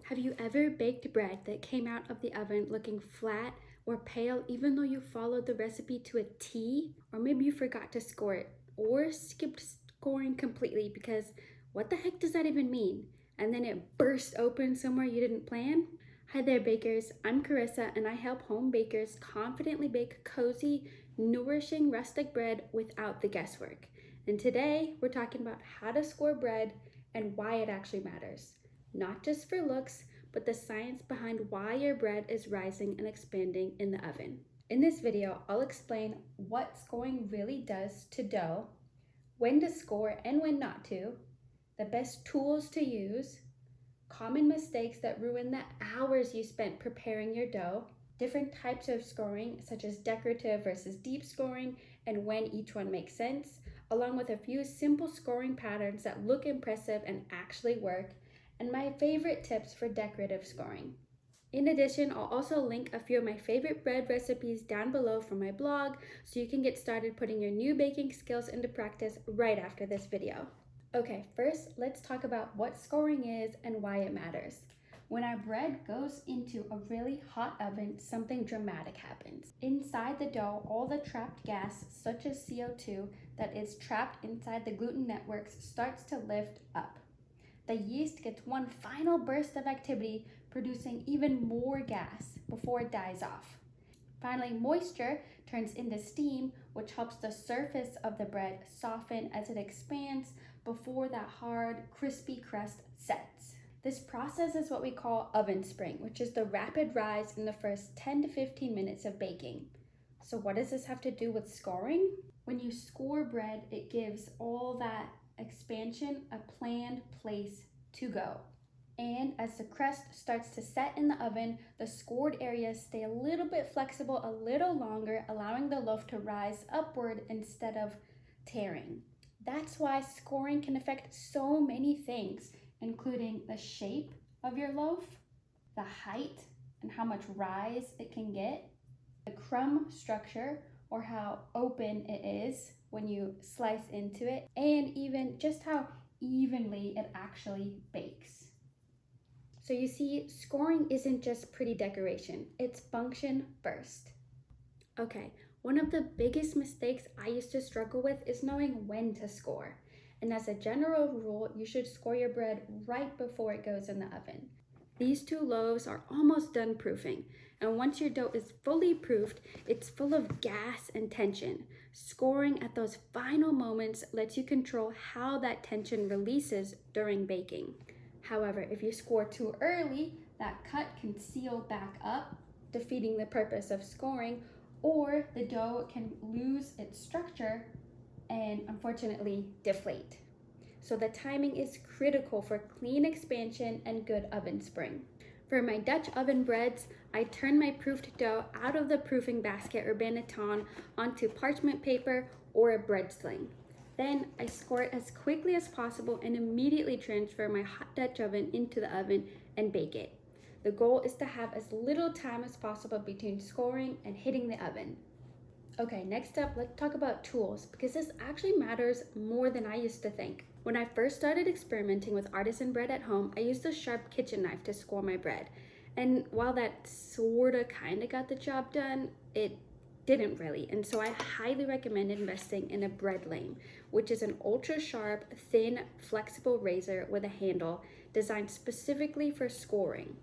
Have you ever baked bread that came out of the oven looking flat or pale even though you followed the recipe to a T? Or maybe you forgot to score it or skipped scoring completely because what the heck does that even mean? And then it burst open somewhere you didn't plan? Hi there, bakers. I'm Carissa, and I help home bakers confidently bake cozy, nourishing rustic bread without the guesswork. And today we're talking about how to score bread and why it actually matters. Not just for looks, but the science behind why your bread is rising and expanding in the oven. In this video, I'll explain what scoring really does to dough, when to score and when not to, the best tools to use, common mistakes that ruin the hours you spent preparing your dough, different types of scoring such as decorative versus deep scoring and when each one makes sense, along with a few simple scoring patterns that look impressive and actually work, and my favorite tips for decorative scoring. In addition, I'll also link a few of my favorite bread recipes down below from my blog so you can get started putting your new baking skills into practice right after this video. Okay, first let's talk about what scoring is and why it matters. When our bread goes into a really hot oven, something dramatic happens. Inside the dough, all the trapped gas, such as CO2, that is trapped inside the gluten networks starts to lift up. The yeast gets one final burst of activity, producing even more gas before it dies off. Finally, moisture turns into steam, which helps the surface of the bread soften as it expands before that hard, crispy crust sets. This process is what we call oven spring, which is the rapid rise in the first 10 to 15 minutes of baking. So what does this have to do with scoring? When you score bread, it gives all that expansion a planned place to go. And as the crust starts to set in the oven, the scored areas stay a little bit flexible a little longer, allowing the loaf to rise upward instead of tearing. That's why scoring can affect so many things, including the shape of your loaf, the height and how much rise it can get, the crumb structure or how open it is when you slice into it, and even just how evenly it actually bakes. So you see, scoring isn't just pretty decoration, it's function first. Okay, one of the biggest mistakes I used to struggle with is knowing when to score. And as a general rule, you should score your bread right before it goes in the oven. These two loaves are almost done proofing, and once your dough is fully proofed, it's full of gas and tension. Scoring at those final moments lets you control how that tension releases during baking. However, if you score too early, that cut can seal back up, defeating the purpose of scoring, or the dough can lose its structure and unfortunately deflate. So the timing is critical for clean expansion and good oven spring. For my Dutch oven breads, I turn my proofed dough out of the proofing basket or banneton onto parchment paper or a bread sling. Then I score it as quickly as possible and immediately transfer my hot Dutch oven into the oven and bake it. The goal is to have as little time as possible between scoring and hitting the oven. Okay, next up, let's talk about tools, because this actually matters more than I used to think. When I first started experimenting with artisan bread at home, I used a sharp kitchen knife to score my bread. And while that sorta kinda got the job done, it didn't really. And so I highly recommend investing in a bread lame, which is an ultra sharp, thin, flexible razor with a handle designed specifically for scoring.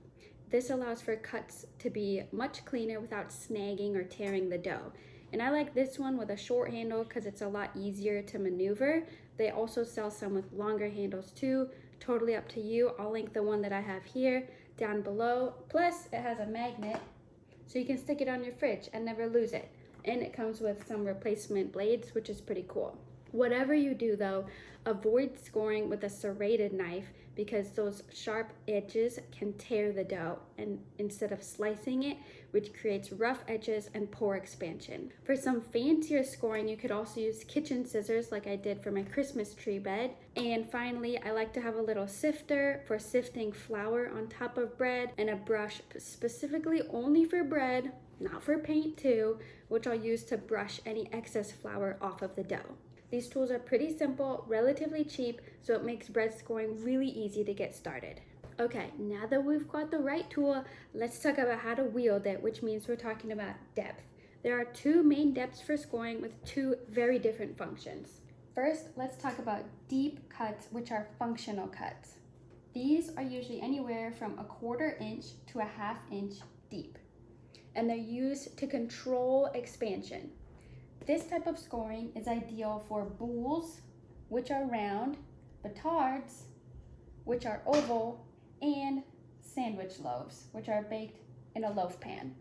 This allows for cuts to be much cleaner without snagging or tearing the dough. And I like this one with a short handle because it's a lot easier to maneuver. They also sell some with longer handles too, totally up to you. I'll link the one that I have here down below. Plus it has a magnet so you can stick it on your fridge and never lose it. And it comes with some replacement blades, which is pretty cool. Whatever you do though, avoid scoring with a serrated knife because those sharp edges can tear the dough and instead of slicing it, which creates rough edges and poor expansion. For some fancier scoring, you could also use kitchen scissors like I did for my Christmas tree bed. And finally, I like to have a little sifter for sifting flour on top of bread and a brush specifically only for bread, not for paint too, which I'll use to brush any excess flour off of the dough. These tools are pretty simple, relatively cheap, so it makes bread scoring really easy to get started. Okay, now that we've got the right tool, let's talk about how to wield it, which means we're talking about depth. There are two main depths for scoring with two very different functions. First, let's talk about deep cuts, which are functional cuts. These are usually anywhere from 1/4 inch to 1/2 inch deep, and they're used to control expansion. This type of scoring is ideal for boules, which are round, batards, which are oval, and sandwich loaves, which are baked in a loaf pan.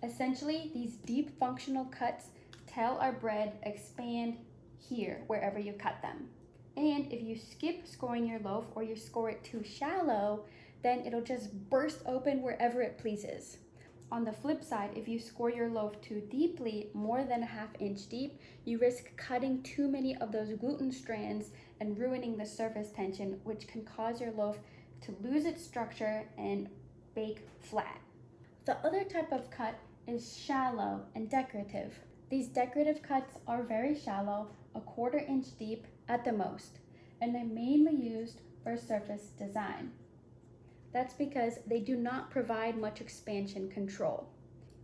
Essentially, these deep functional cuts tell our bread expand here wherever you cut them. And if you skip scoring your loaf or you score it too shallow, then it'll just burst open wherever it pleases. On the flip side, if you score your loaf too deeply, more than 1/2 inch deep, you risk cutting too many of those gluten strands and ruining the surface tension, which can cause your loaf to lose its structure and bake flat. The other type of cut is shallow and decorative. These decorative cuts are very shallow, 1/4 inch deep at the most, and they're mainly used for surface design. That's because they do not provide much expansion control.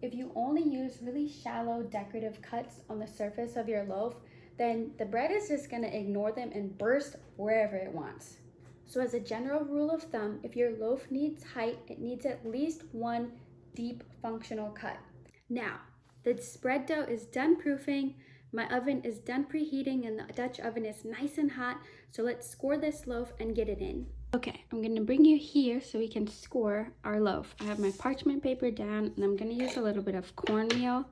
If you only use really shallow decorative cuts on the surface of your loaf, then the bread is just going to ignore them and burst wherever it wants. So as a general rule of thumb, if your loaf needs height, it needs at least one deep functional cut. Now, the spread dough is done proofing, my oven is done preheating, and the Dutch oven is nice and hot, so let's score this loaf and get it in. Okay, I'm gonna bring you here so we can score our loaf. I have my parchment paper down, and I'm gonna use a little bit of cornmeal.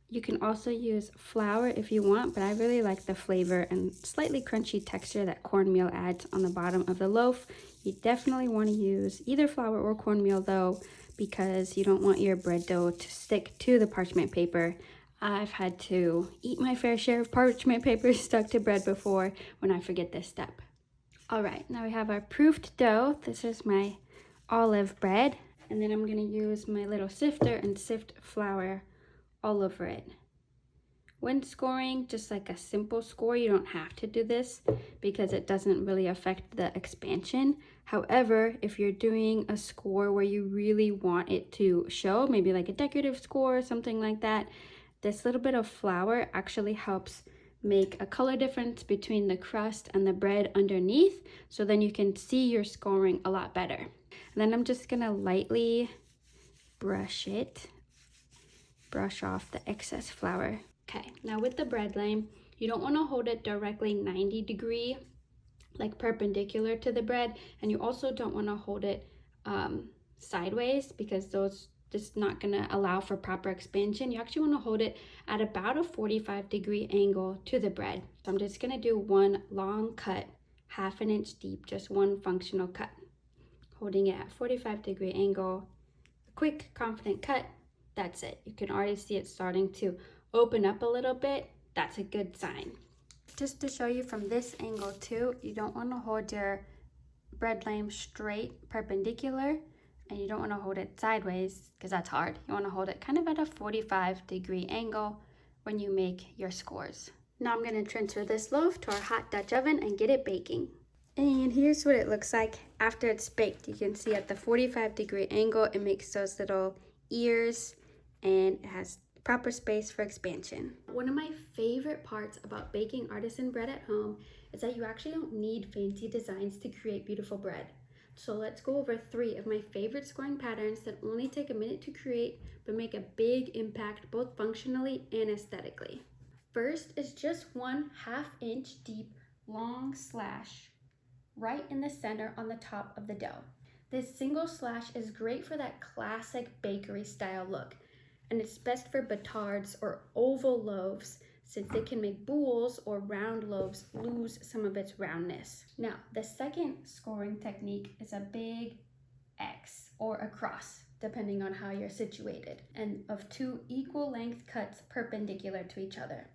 You can also use flour if you want, but I really like the flavor and slightly crunchy texture that cornmeal adds on the bottom of the loaf. You definitely want to use either flour or cornmeal though, because you don't want your bread dough to stick to the parchment paper. I've had to eat my fair share of parchment paper stuck to bread before when I forget this step. All right, now we have our proofed dough. This is my olive bread, and then I'm gonna use my little sifter and sift flour all over it. When scoring, just like a simple score, you don't have to do this because it doesn't really affect the expansion. However, if you're doing a score where you really want it to show, maybe like a decorative score or something like that, this little bit of flour actually helps make a color difference between the crust and the bread underneath, so then you can see your scoring a lot better. And then I'm just gonna lightly brush off the excess flour. Okay, now with the bread lame, you don't want to hold it directly 90 degree, like perpendicular to the bread, and you also don't want to hold it sideways, because those just not going to allow for proper expansion. You actually want to hold it at about a 45-degree angle to the bread. So I'm just going to do one long cut, 1/2 inch deep, just one functional cut, holding it at 45-degree angle. A quick, confident cut. That's it. You can already see it starting to open up a little bit. That's a good sign. Just to show you from this angle too, you don't want to hold your bread lame straight perpendicular, and you don't want to hold it sideways because that's hard. You want to hold it kind of at a 45-degree angle when you make your scores. Now I'm going to transfer this loaf to our hot Dutch oven and get it baking. And here's what it looks like after it's baked. You can see at the 45-degree angle, it makes those little ears, and it has proper space for expansion. One of my favorite parts about baking artisan bread at home is that you actually don't need fancy designs to create beautiful bread. So let's go over 3 of my favorite scoring patterns that only take a minute to create but make a big impact both functionally and aesthetically. First is just one 1/2 inch deep long slash right in the center on the top of the dough. This single slash is great for that classic bakery style look, and it's best for batards or oval loaves since they can make boules or round loaves lose some of its roundness. Now, the second scoring technique is a big X or a cross, depending on how you're situated, and of 2 equal length cuts perpendicular to each other.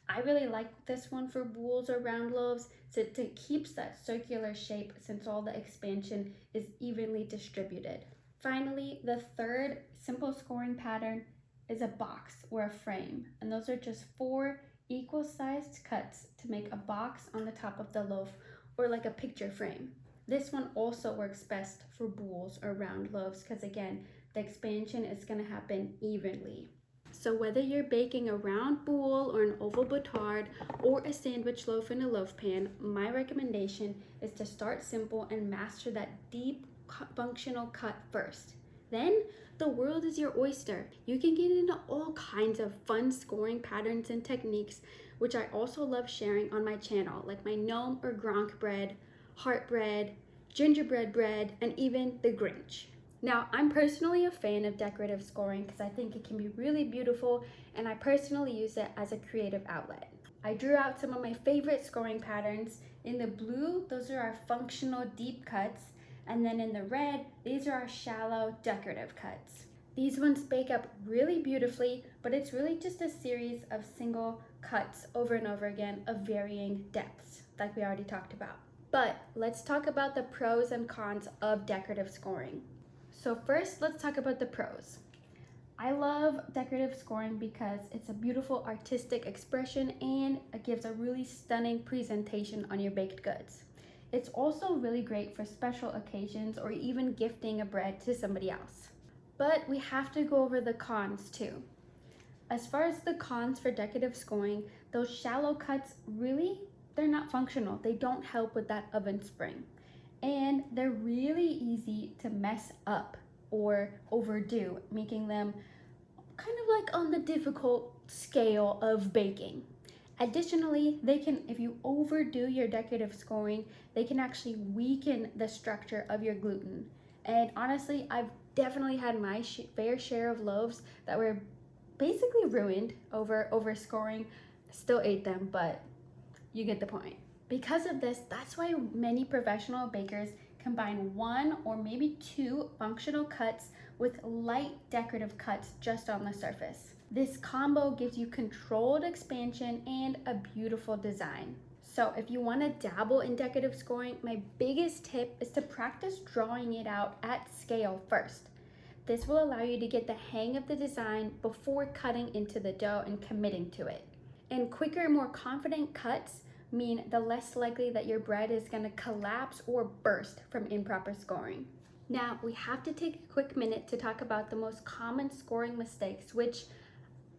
I really like this one for boules or round loaves since it keeps that circular shape since all the expansion is evenly distributed. Finally, the third simple scoring pattern is a box or a frame, and those are just 4 equal sized cuts to make a box on the top of the loaf, or like a picture frame. This one also works best for bowls or round loaves because again, the expansion is going to happen evenly. So whether you're baking a round bowl or an oval boutard or a sandwich loaf in a loaf pan, my recommendation is to start simple and master that deep functional cut first. Then the world is your oyster. You can get into all kinds of fun scoring patterns and techniques, which I also love sharing on my channel, like my gnome or gronk bread, heart bread, gingerbread bread, and even the Grinch. Now, I'm personally a fan of decorative scoring because I think it can be really beautiful, and I personally use it as a creative outlet. I drew out some of my favorite scoring patterns. In the blue, those are our functional deep cuts, and then in the red, these are our shallow decorative cuts. These ones bake up really beautifully, but it's really just a series of single cuts over and over again of varying depths, like we already talked about. But let's talk about the pros and cons of decorative scoring. So first, let's talk about the pros. I love decorative scoring because it's a beautiful artistic expression and it gives a really stunning presentation on your baked goods. It's also really great for special occasions or even gifting a bread to somebody else. But we have to go over the cons too. As far as the cons for decorative scoring, those shallow cuts they're not functional. They don't help with that oven spring. And they're really easy to mess up or overdo, making them kind of like on the difficult scale of baking. Additionally, if you overdo your decorative scoring, they can actually weaken the structure of your gluten. And honestly, I've definitely had my fair share of loaves that were basically ruined over scoring. Still ate them, but you get the point. Because of this, that's why many professional bakers combine one or maybe two functional cuts with light decorative cuts just on the surface. This combo gives you controlled expansion and a beautiful design. So if you want to dabble in decorative scoring, my biggest tip is to practice drawing it out at scale first. This will allow you to get the hang of the design before cutting into the dough and committing to it. And quicker, more confident cuts mean the less likely that your bread is going to collapse or burst from improper scoring. Now, we have to take a quick minute to talk about the most common scoring mistakes, which,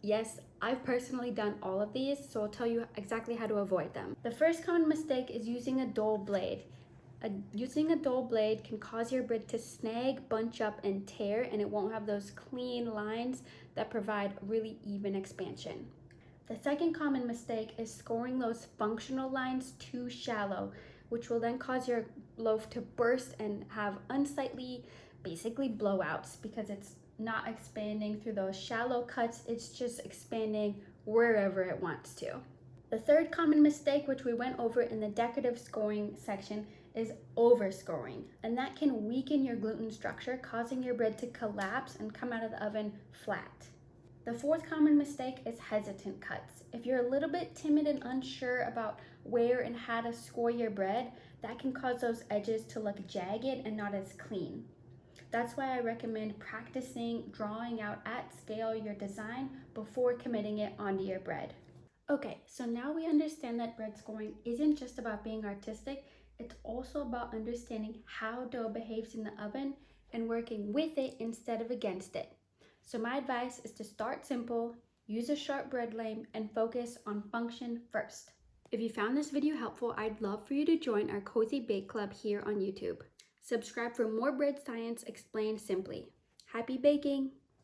yes, I've personally done all of these, so I'll tell you exactly how to avoid them. The first common mistake is using a dull blade. Using a dull blade can cause your bread to snag, bunch up, and tear, and it won't have those clean lines that provide really even expansion. The second common mistake is scoring those functional lines too shallow, which will then cause your loaf to burst and have unsightly, basically blowouts, because it's not expanding through those shallow cuts, it's just expanding wherever it wants to. The third common mistake, which we went over in the decorative scoring section, is overscoring, and that can weaken your gluten structure, causing your bread to collapse and come out of the oven flat. The fourth common mistake is hesitant cuts. If you're a little bit timid and unsure about where and how to score your bread, that can cause those edges to look jagged and not as clean. That's why I recommend practicing drawing out at scale your design before committing it onto your bread. Okay, so now we understand that bread scoring isn't just about being artistic, it's also about understanding how dough behaves in the oven and working with it instead of against it. So my advice is to start simple, use a sharp bread lame, and focus on function first. If you found this video helpful, I'd love for you to join our Cozy Bake Club here on YouTube. Subscribe for more bread science explained simply. Happy baking!